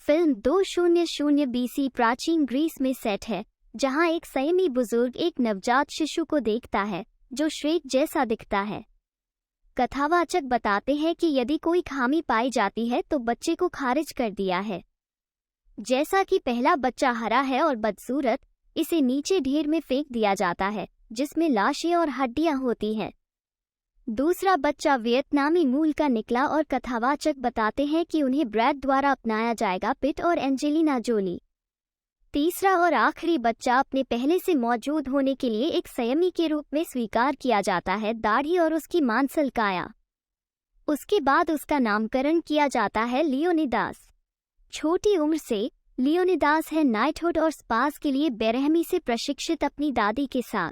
Film 200 BC प्राचीन Greece में set है, जहां एक संयमी बुजुर्ग एक नवजात शिशु को देखता है जो श्रेक जैसा दिखता है। कथावाचक बताते हैं कि यदि कोई खामी पाई जाती है तो बच्चे को खारिज कर दिया है। जैसा कि पहला बच्चा हरा है और बदसूरत, इसे नीचे ढेर में फेंक दिया जाता है जिसमें लाशें और हड्डियां होती हैं। दूसरा बच्चा वियतनामी मूल का निकला और कथावाचक बताते हैं कि उन्हें ब्रैड द्वारा अपनाया जाएगा, पिट और एंजेलिना जोली। तीसरा और आखिरी बच्चा अपने पहले से मौजूद होने के लिए एक संयमी के रूप में स्वीकार किया जाता है, दाढ़ी और उसकी मांसल काया। उसके बाद उसका नामकरण किया जाता है लियोनिदास। छोटी उम्र से लियोनिदास है नाइटहुड और स्पास के लिए बेरहमी से प्रशिक्षित अपनी दादी के साथ।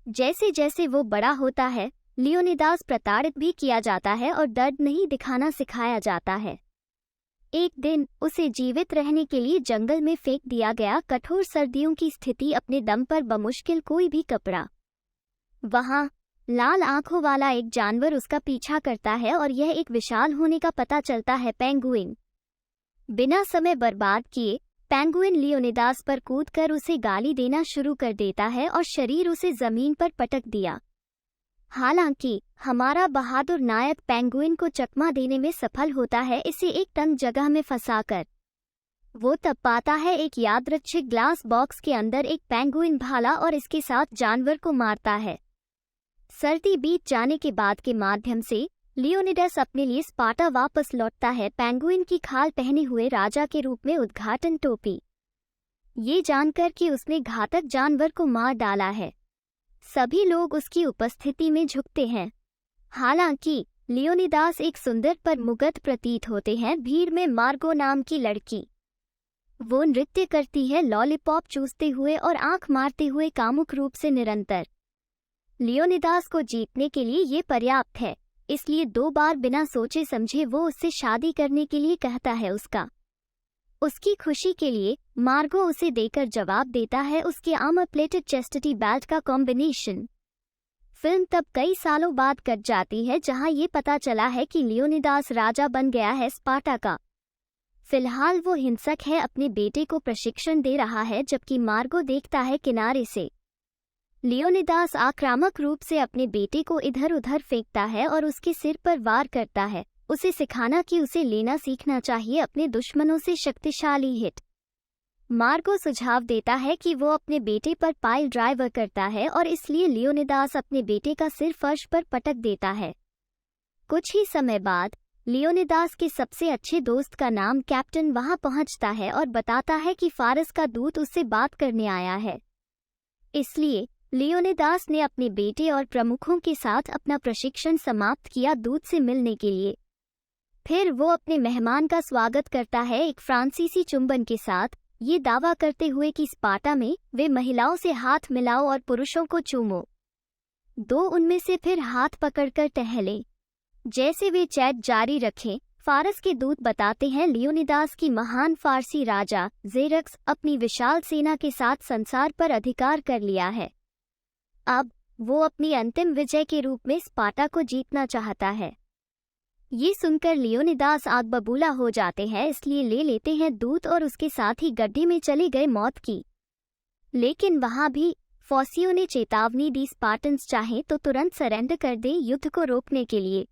जैसे जैसे वो बड़ा होता है, लियोनिदास प्रताड़ित भी किया जाता है और दर्द नहीं दिखाना सिखाया जाता है। एक दिन उसे जीवित रहने के लिए जंगल में फेंक दिया गया। कठोर सर्दियों की स्थिति, अपने दम पर बमुश्किल कोई भी कपड़ा। वहां लाल आंखों वाला एक जानवर उसका पीछा करता है और यह एक विशाल होने का पता चलता है, पेंगुइन। बिना समय बर्बाद किए पेंगुइन लियोनिदास पर कूदकर उसे गाली देना शुरू कर देता है और शरीर उसे जमीन पर पटक दिया। हालांकि हमारा बहादुर नायक पेंगुइन को चकमा देने में सफल होता है, इसे एक तंग जगह में फंसाकर। वो तब पाता है एक यादृच्छिक ग्लास बॉक्स के अंदर एक पेंगुइन भाला और इसके साथ जानवर को मारता है। सर्दी बीत जाने के बाद के माध्यम से लियोनिडास अपने लिए स्पार्टा वापस लौटता है, पेंगुइन की खाल पहने हुए राजा के रूप में उद्घाटन टोपी। ये जानकर कि उसने घातक जानवर को मार डाला है, सभी लोग उसकी उपस्थिति में झुकते हैं। हालांकि लियोनिदास एक सुंदर पर मुग्ध प्रतीत होते हैं। भीड़ में मार्गो नाम की लड़की, वो नृत्य करती है, लॉलीपॉप चूसते हुए और आंख मारते हुए कामुक रूप से निरंतर। लियोनिदास को जीतने के लिए ये पर्याप्त है, इसलिए 2 बार बिना सोचे समझे वो उससे शादी करने के लिए कहता है। उसकी खुशी के लिए मार्गो उसे देकर जवाब देता है उसके आर्मर प्लेटेड चेस्टिटी बेल्ट का कॉम्बिनेशन। फिल्म तब कई सालों बाद कट जाती है जहां ये पता चला है कि लियोनिदास राजा बन गया है स्पार्टा का। फिलहाल वो हिंसक है, अपने बेटे को प्रशिक्षण दे रहा है, जबकि मार्गो देखता है किनारे से। लियोनिदास आक्रामक रूप से अपने बेटे को इधर उधर फेंकता है और उसके सिर पर वार करता है, उसे सिखाना कि उसे लेना सीखना चाहिए अपने दुश्मनों से शक्तिशाली हिट। मार्गो सुझाव देता है कि वो अपने बेटे पर पाइल ड्राइवर करता है और इसलिए लियोनिदास अपने बेटे का सिर फर्श पर पटक देता है। कुछ ही समय बाद लियोनिदास के सबसे अच्छे दोस्त का नाम कैप्टन वहां पहुंचता है और बताता है कि फारस का दूत उससे बात करने आया है। इसलिए लियोनिदास ने अपने बेटे और प्रमुखों के साथ अपना प्रशिक्षण समाप्त किया दूत से मिलने के लिए। फिर वो अपने मेहमान का स्वागत करता है एक फ्रांसीसी चुंबन के साथ, ये दावा करते हुए कि स्पार्टा में वे महिलाओं से हाथ मिलाओ और पुरुषों को चूमो। 2 उनमें से फिर हाथ पकड़कर टहले। जैसे वे चैट जारी रखें, फारस के दूत बताते हैं लियोनिदास की महान फारसी राजा जेरक्स अपनी विशाल सेना के साथ संसार पर अधिकार कर लिया है। अब वो अपनी अंतिम विजय के रूप में स्पार्टा को जीतना चाहता है। ये सुनकर लियोनिदास आग बबूला हो जाते हैं, इसलिए ले लेते हैं दूत और उसके साथ ही गड्ढे में चले गए मौत की। लेकिन वहां भी फॉसियो ने चेतावनी दी, स्पार्टन्स चाहें तो तुरंत सरेंडर कर दें युद्ध को रोकने के लिए।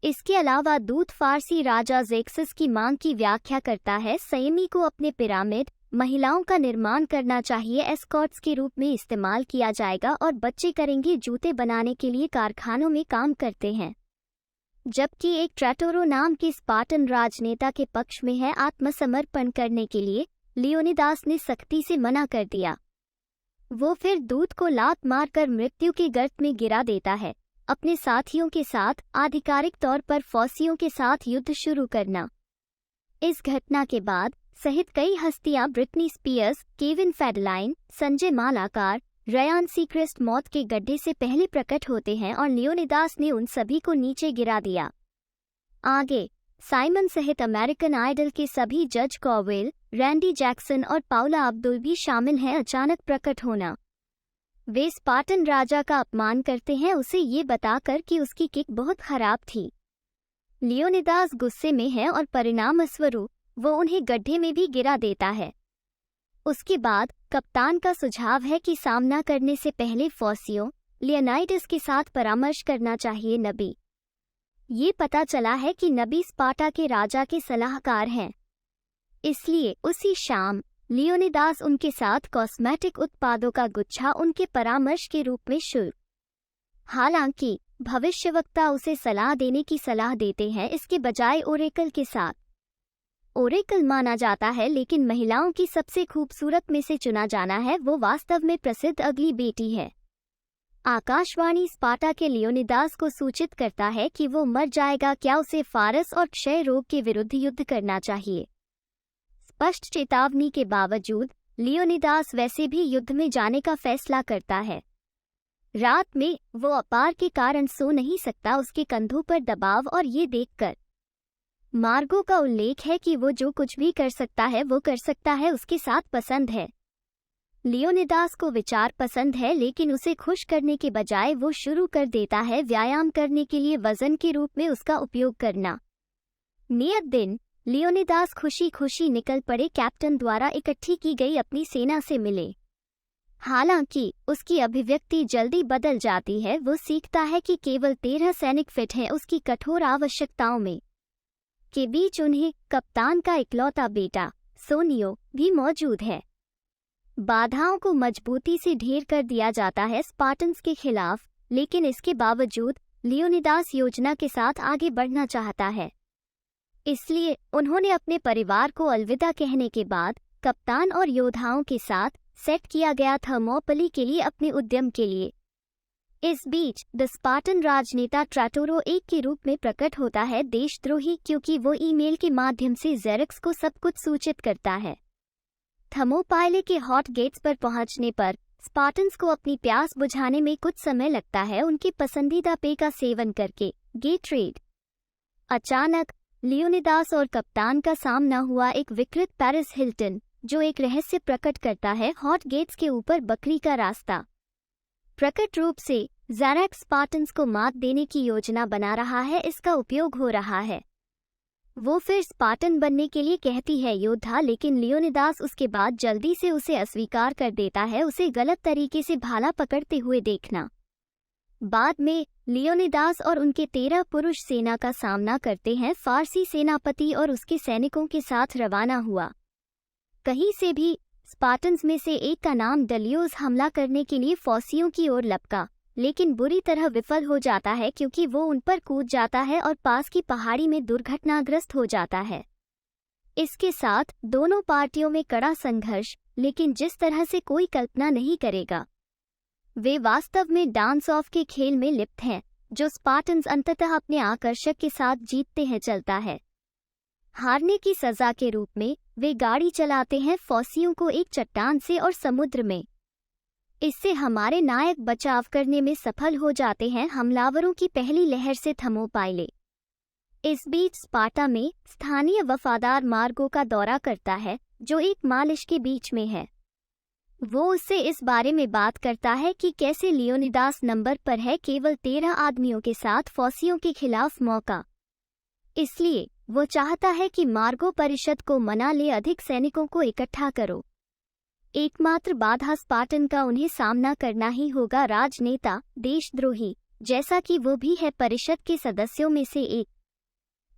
इसके अलावा दूत फारसी राजा ज़ेक्सस की मांग की व्याख्या करता है, संयमी को अपने पिरामिड, महिलाओं का निर्माण करना चाहिए, एस्कॉर्ट्स के रूप में इस्तेमाल किया जाएगा और बच्चे करेंगे जूते बनाने के लिए कारखानों में काम करते हैं। जबकि एक ट्रैटोरो नाम के स्पार्टन राजनेता के पक्ष में है, आत्मसमर्पण करने के लिए लियोनिदास ने सख्ती से मना कर दिया। वो फिर दूत को लात मारकर मृत्यु के गर्त में गिरा देता है, अपने साथियों के साथ आधिकारिक तौर पर फॉसियों के साथ युद्ध शुरू करना। इस घटना के बाद सहित कई हस्तियां Britney Spears, Kevin Federline, Sanjay Malakar, Ryan Seacrest मौत के गड्ढे से पहले प्रकट होते हैं और लियोनिदास ने उन सभी को नीचे गिरा दिया। आगे साइमन सहित अमेरिकन आइडल के सभी जज कॉवेल, रैंडी जैक्सन और पाउला अब्दुल भी शामिल हैं। अचानक प्रकट होना, वे स्पार्टन राजा का अपमान करते हैं, उसे ये बताकर कि उसकी किक बहुत खराब थी। लियोनिदास गुस्से में है और परिणामस्वरूप वो उन्हें गड्ढे में भी गिरा देता है। उसके बाद कप्तान का सुझाव है कि सामना करने से पहले फॉसियो लियोनाइडस के साथ परामर्श करना चाहिए। नबी ये पता चला है कि नबी स्पार्टा के राजा के सलाहकार हैं, इसलिए उसी शाम लियोनिदास उनके साथ कॉस्मेटिक उत्पादों का गुच्छा उनके परामर्श के रूप में शुरू। हालांकि भविष्यवक्ता उसे सलाह देने की सलाह देते हैं, इसके बजाय ओरेकल के साथ। ओरेकल माना जाता है, लेकिन महिलाओं की सबसे खूबसूरत में से चुना जाना है वो वास्तव में प्रसिद्ध अगली बेटी है। आकाशवाणी स्पार्टा के लियोनिदास को सूचित करता है कि वो मर जाएगा, क्या उसे फारस और क्षय रोग के विरुद्ध युद्ध करना चाहिए। स्पष्ट चेतावनी के बावजूद लियोनिदास वैसे भी युद्ध में जाने का फैसला करता है। रात में वो अपार के कारण सो नहीं सकता, उसके कंधों पर दबाव और ये देखकर मार्गो का उल्लेख है कि वो जो कुछ भी कर सकता है वो कर सकता है, उसके साथ पसंद है। लियोनिदास को विचार पसंद है, लेकिन उसे खुश करने के बजाय वो शुरू कर देता है व्यायाम करने के लिए वजन के रूप में उसका उपयोग करना। नियत दिन लियोनिदास खुशी खुशी निकल पड़े, कैप्टन द्वारा इकट्ठी की गई अपनी सेना से मिले। हालांकि उसकी अभिव्यक्ति जल्दी बदल जाती है, वो सीखता है कि केवल 13 सैनिक फिट हैं उसकी कठोर आवश्यकताओं में। के बीच उन्हें कप्तान का इकलौता बेटा सोनियो भी मौजूद है। बाधाओं को मजबूती से ढेर कर दिया जाता है स्पार्टन्स के खिलाफ, लेकिन इसके बावजूद लियोनिदास योजना के साथ आगे बढ़ना चाहता है। इसलिए उन्होंने अपने परिवार को अलविदा कहने के बाद कप्तान और योद्धाओं के साथ सेट किया गया थर्मोपली के लिए अपने उद्यम के लिए। इस बीच द स्पार्टन राजनेता ट्राटोरो एक के रूप में प्रकट होता है देशद्रोही, क्योंकि वो ईमेल के माध्यम से जेरक्स को सब कुछ सूचित करता है। थर्मोपाइले के हॉट गेट्स पर पहुंचने पर स्पार्टन्स को अपनी प्यास बुझाने में कुछ समय लगता है, उनके पसंदीदा पेय का सेवन करके, गेटरेड। अचानक लियोनिदास और कप्तान का सामना हुआ एक विकृत पेरिस हिल्टन, जो एक रहस्य प्रकट करता है हॉट गेट्स के ऊपर बकरी का रास्ता। प्रकट रूप से जेरक्स स्पार्टन्स को मात देने की योजना बना रहा है, इसका उपयोग हो रहा है। वो फिर स्पार्टन बनने के लिए कहती है योद्धा, लेकिन लियोनिदास उसके बाद जल्दी से उसे अस्वीकार कर देता है, उसे गलत तरीके से भाला पकड़ते हुए देखना। बाद में लियोनिदास और उनके 13 पुरुष सेना का सामना करते हैं फारसी सेनापति और उसके सैनिकों के साथ रवाना हुआ। कहीं से भी स्पार्टन्स में से एक का नाम डलियोस हमला करने के लिए फॉसियों की ओर लपका, लेकिन बुरी तरह विफल हो जाता है क्योंकि वो उन पर कूद जाता है और पास की पहाड़ी में दुर्घटनाग्रस्त हो जाता है। इसके साथ दोनों पार्टियों में कड़ा संघर्ष, लेकिन जिस तरह से कोई कल्पना नहीं करेगा। वे वास्तव में डांस ऑफ के खेल में लिप्त हैं, जो स्पार्टन्स अंततः अपने आकर्षक के साथ जीतते हैं चलता है। हारने की सजा के रूप में वे गाड़ी चलाते हैं फॉसियों को एक चट्टान से और समुद्र में। इससे हमारे नायक बचाव करने में सफल हो जाते हैं हमलावरों की पहली लहर से थर्मोपाइले। इस बीच स्पार्टा में स्थानीय वफादार मार्गो का दौरा करता है, जो एक मालिश के बीच में है। वो उससे इस बारे में बात करता है कि कैसे लियोनिदास नंबर पर है, केवल 13 आदमियों के साथ फॉसियों के खिलाफ मौका। इसलिए वो चाहता है कि मार्गो परिषद को मना ले, अधिक सैनिकों को इकट्ठा करो। एकमात्र बाधा स्पार्टन का उन्हें सामना करना ही होगा, राजनेता देशद्रोही, जैसा कि वो भी है परिषद के सदस्यों में से एक।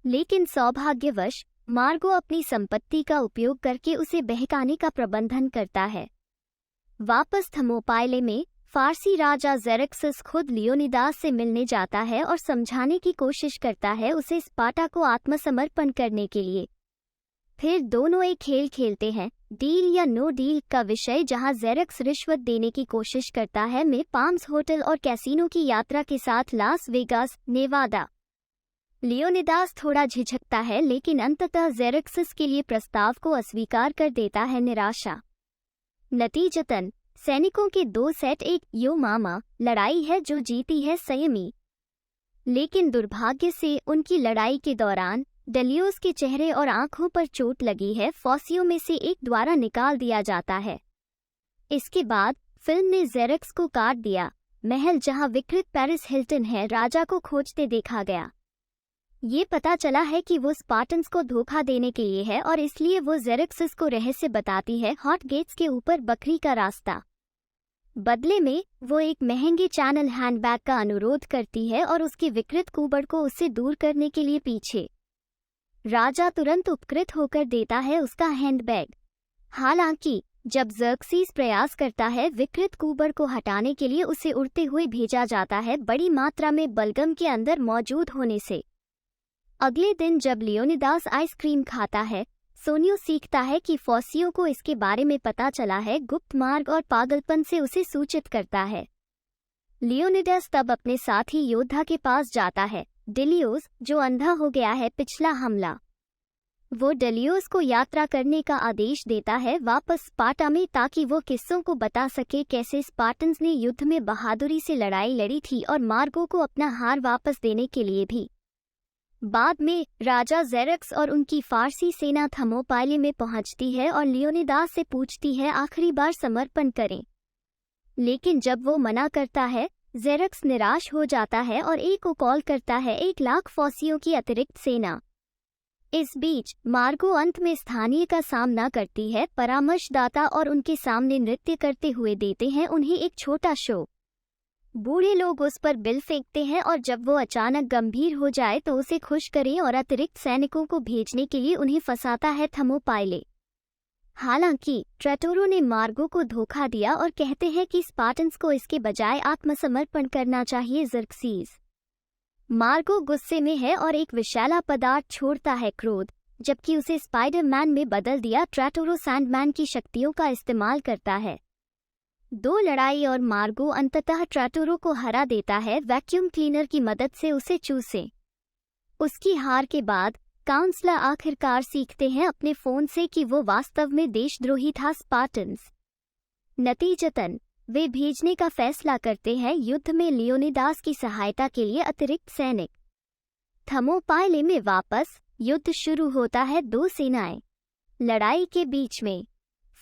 लेकिन सौभाग्यवश मार्गो अपनी संपत्ति का उपयोग करके उसे बहकाने का प्रबंधन करता है। वापस थर्मोपाइले में फारसी राजा जेरक्सस खुद लियोनिदास से मिलने जाता है और समझाने की कोशिश करता है उसे स्पार्टा को आत्मसमर्पण करने के लिए। फिर दोनों एक खेल खेलते हैं, डील या नो डील का विषय, जहां जेरक्स रिश्वत देने की कोशिश करता है में पाम्स होटल और कैसीनो की यात्रा के साथ लास वेगास, नेवादा। लियोनिदास थोड़ा झिझकता है, लेकिन अंततः जेरक्सस के लिए प्रस्ताव को अस्वीकार कर देता है निराशा। नतीजतन सैनिकों के 2 सेट एक यो मामा लड़ाई है जो जीती है संयमी। लेकिन दुर्भाग्य से उनकी लड़ाई के दौरान डलियोस के चेहरे और आंखों पर चोट लगी है, फॉसियों में से एक द्वारा निकाल दिया जाता है। इसके बाद फिल्म ने जेरक्स को काट दिया। महल जहां विकृत पेरिस हिल्टन है, राजा को खोजते देखा गया। ये पता चला है कि वो स्पार्टन्स को धोखा देने के लिए है और इसलिए वो जेरेक्सिस को रहस्य बताती है हॉट गेट्स के ऊपर बकरी का रास्ता। बदले में वो एक महंगे चैनल हैंडबैग का अनुरोध करती है और उसकी विकृत कुबड़ को उससे दूर करने के लिए पीछे। राजा तुरंत उपकृत होकर देता है उसका हैंडबैग। हालांकि जब ज़र्क्सीस प्रयास करता है विकृत कुबड़ को हटाने के लिए, उसे उड़ते हुए भेजा जाता है बड़ी मात्रा में बलगम के अंदर मौजूद होने से। अगले दिन जब लियोनिदास आइसक्रीम खाता है, सोनियो सीखता है कि फॉसियो को इसके बारे में पता चला है। गुप्त मार्ग और पागलपन से उसे सूचित करता है। लियोनिदास तब अपने साथी योद्धा के पास जाता है, डेलियोस, जो अंधा हो गया है पिछला हमला। वो डेलियोस को यात्रा करने का आदेश देता है वापस स्पार्टा में, ताकि वो किस्सों को बता सके कैसे स्पार्टन्स ने युद्ध में बहादुरी से लड़ाई लड़ी थी और मार्गो को अपना हार वापस देने के लिए भी। बाद में राजा जेरेक्स और उनकी फारसी सेना थर्मोपाइले में पहुंचती है और लियोनिदास से पूछती है आखिरी बार समर्पण करें। लेकिन जब वो मना करता है, जेरेक्स निराश हो जाता है और एक को कॉल करता है 1,00,000 फौसियों की अतिरिक्त सेना। इस बीच मार्गो अंत में स्थानीय का सामना करती है। परामर्शदाता और उनके सामने नृत्य करते हुए देते हैं उन्हें एक छोटा शो। बूढ़े लोग उस पर बिल फेंकते हैं और जब वो अचानक गंभीर हो जाए तो उसे खुश करें और अतिरिक्त सैनिकों को भेजने के लिए उन्हें फंसाता है थर्मोपाइले। हालांकि ट्रेटोरो ने मार्गो को धोखा दिया और कहते हैं कि स्पार्टन्स को इसके बजाय आत्मसमर्पण करना चाहिए। ज़र्क्सीस मार्गो गुस्से में है और एक विषैला पदार्थ छोड़ता है, क्रोध, जबकि उसे स्पाइडरमैन में बदल दिया। ट्रेटोरो सैंडमैन की शक्तियों का इस्तेमाल करता है। 2 लड़ाई और मार्गो अंततः ट्रेटोरो को हरा देता है वैक्यूम क्लीनर की मदद से उसे चूसे। उसकी हार के बाद काउंसलर आखिरकार सीखते हैं अपने फोन से कि वो वास्तव में देशद्रोही था स्पार्टन्स। नतीजतन वे भेजने का फैसला करते हैं युद्ध में लियोनिदास की सहायता के लिए अतिरिक्त सैनिक। थर्मोपाइले में वापस युद्ध शुरू होता है। 2 सेनाएं लड़ाई के बीच में।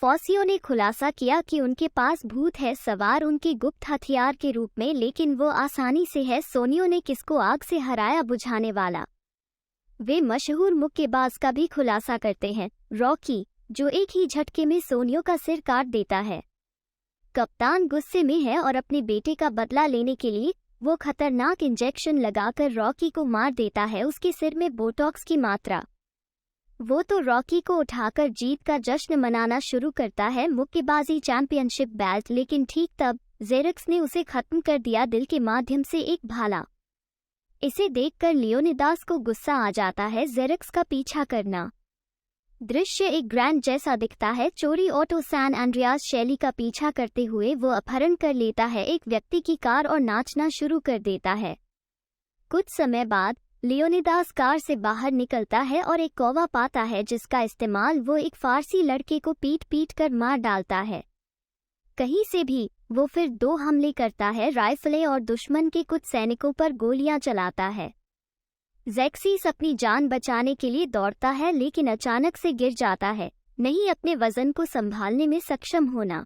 फॉसियो ने खुलासा किया कि उनके पास भूत है सवार उनके गुप्त हथियार के रूप में, लेकिन वो आसानी से है। सोनियो ने किसको आग से हराया बुझाने वाला। वे मशहूर मुक्केबाज का भी खुलासा करते हैं, रॉकी, जो एक ही झटके में सोनियो का सिर काट देता है। कप्तान गुस्से में है और अपने बेटे का बदला लेने के लिए वो खतरनाक इंजेक्शन लगाकर रॉकी को मार देता है। उसके सिर में बोटॉक्स की मात्रा। वो तो रॉकी को उठाकर जीत का जश्न मनाना शुरू करता है, मुक्केबाजी चैंपियनशिप बेल्ट, लेकिन ठीक तब जेरेक्स ने उसे खत्म कर दिया दिल के माध्यम से एक भाला। इसे देखकर लियोनिदास को गुस्सा आ जाता है। जेरेक्स का पीछा करना दृश्य एक ग्रैंड जैसा दिखता है। चोरी ऑटो सैन एंड्रियास शैली का पीछा करते हुए वो अपहरण कर लेता है एक व्यक्ति की कार और नाचना शुरू कर देता है। कुछ समय बाद लियोनिदास कार से बाहर निकलता है और एक कौवा पाता है जिसका इस्तेमाल वो एक फारसी लड़के को पीट कर मार डालता है। कहीं से भी वो फिर 2 हमले करता है, राइफलें, और दुश्मन के कुछ सैनिकों पर गोलियां चलाता है। ज़र्क्सीस अपनी जान बचाने के लिए दौड़ता है लेकिन अचानक से गिर जाता है, नहीं अपने वजन को संभालने में सक्षम होना।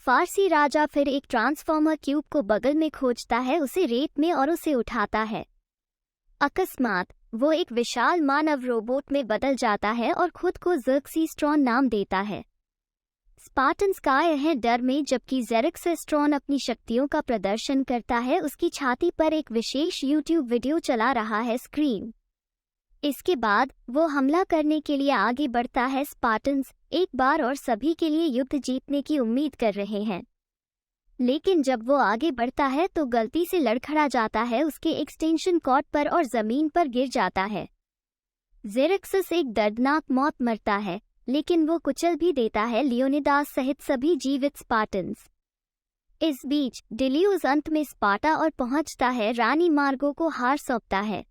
फारसी राजा फिर एक ट्रांसफॉर्मर क्यूब को बगल में खोजता है, उसे रेत में, और उसे उठाता है। अकस्मात वो एक विशाल मानव रोबोट में बदल जाता है और खुद को ज़र्क्सीस्ट्रॉन नाम देता है। स्पार्टन्स कायर हैं डर में, जबकि ज़र्क्सीस्ट्रॉन अपनी शक्तियों का प्रदर्शन करता है। उसकी छाती पर एक विशेष यूट्यूब वीडियो चला रहा है, स्क्रीम। इसके बाद वो हमला करने के लिए आगे बढ़ता है। स्पार्टन्स एक बार और सभी के लिए युद्ध जीतने की उम्मीद कर रहे हैं, लेकिन जब वो आगे बढ़ता है तो गलती से लड़खड़ा जाता है उसके एक्सटेंशन कॉर्ड पर और जमीन पर गिर जाता है। ज़र्क्सीस एक दर्दनाक मौत मरता है, लेकिन वो कुचल भी देता है लियोनिदास सहित सभी जीवित स्पार्टन्स। इस बीच डेलियोस अंत में स्पार्टा और पहुंचता है। रानी मार्गो को हार सौंपता है।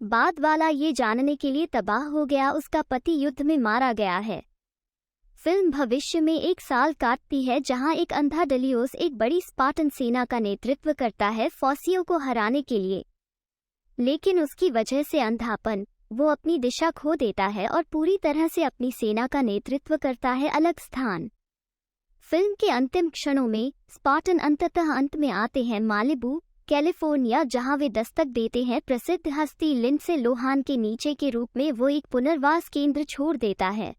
बाद वाला ये जानने के लिए तबाह हो गया उसका पति युद्ध में मारा गया है। फिल्म भविष्य में 1 साल काटती है जहां एक अंधा डेलियोस एक बड़ी स्पार्टन सेना का नेतृत्व करता है फॉसियो को हराने के लिए, लेकिन उसकी वजह से अंधापन वो अपनी दिशा खो देता है और पूरी तरह से अपनी सेना का नेतृत्व करता है अलग स्थान। फिल्म के अंतिम क्षणों में स्पार्टन अंततः अंत में आते हैं मालिबू, कैलिफोर्निया, जहां वे दस्तक देते हैं। प्रसिद्ध हस्ती लिंडसे लोहान के नीचे के रूप में वो एक पुनर्वास केंद्र छोड़ देता है।